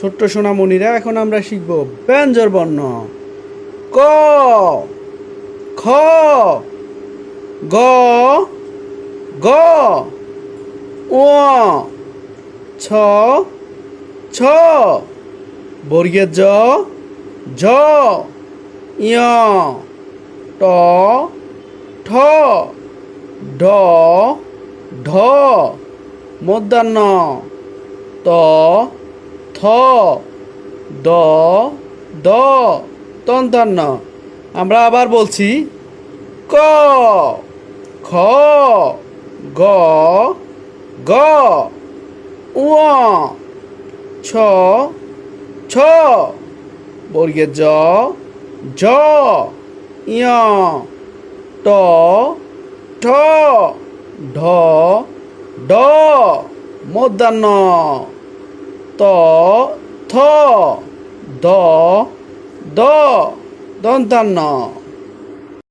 ছোট্ট সোনামণিরা, এখন আমরা শিখব ব্যঞ্জন বর্ণ। ক, খ, গ, গ, ঙ, ছ, ছ, বর্গের জ, ঝ, ঞ, ট, ঠ, ঢ, ঢ, মূর্ধন্য ত, থ, দ, দ, দন্তান্ন। আমরা আবার বলছি ক, খ, গ, গ, ঙ, ছ, ছ, বর্গের জ, ঝ, ঞ, ট, ঠ, ঢ, ঢ, মূর্ধন্য ত, থ, দ, দ, দন্তান্ন।